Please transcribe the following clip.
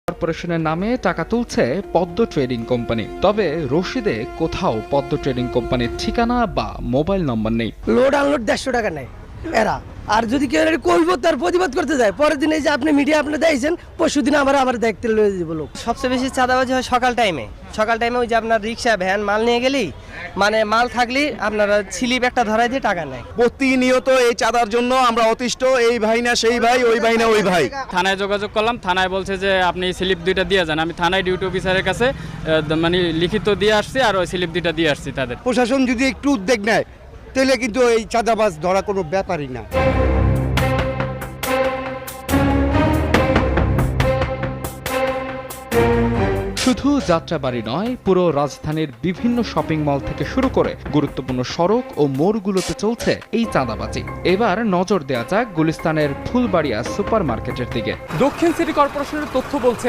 কর্পোরেশনের নামে টাকা তুলছে পদ্ম ট্রেডিং কোম্পানি। তবে রশিদে কোথাও পদ্ম ট্রেডিং কোম্পানির ঠিকানা বা মোবাইল নম্বর নেই। লোড আনলোড 150 টাকা নেয় এরা। আর যদি কেউ কইব তার প্রতিবাদ করতে যায়, পরের দিন এই যে আপনি মিডিয়া আপনি দিয়েছেন, পরশু দিন আমার দেখতে লয়ে যাব লোক। সবচেয়ে বেশি চাঁদাবাজি হয় সকাল টাইমে ওই যে আপনার রিক্সা ভ্যান মাল নিয়ে গেলেই মানে মাল থাকলেই আপনারা স্লিপ একটা ধরাই দিয়ে টাকা নেয়। প্রতিনিয়ত এই চাঁদার জন্য আমরা অতিষ্ঠ। এই ভাই না সেই ভাই, ওই ভাই না ওই ভাই। থানায় যোগাযোগ করলাম, থানায় বলছে যে আপনি স্লিপ 2টা দিয়ে যান। আমি থানায় ডিউটি অফিসারের কাছে মানে লিখিত দিয়ে আসছি আর ওই স্লিপ 2টা দিয়ে আসছি তাদের। প্রশাসন যদি একটু উদ্যোগ নেয় তাহলে কিন্তু এই চাঁদাবাজ ধরা কোনো ব্যাপারই না। শুধু যাত্রাবাড়ি নয়, পুরো রাজধানীর বিভিন্ন শপিং মল থেকে শুরু করে গুরুত্বপূর্ণ সড়ক ও মোড়গুলোতে চলছে এই চাঁদাবাজি। এবার নজর দেওয়া যাক গুলিস্তানের ফুলবাড়িয়া সুপার মার্কেটের দিকে। দক্ষিণ সিটি কর্পোরেশনের তথ্য বলছে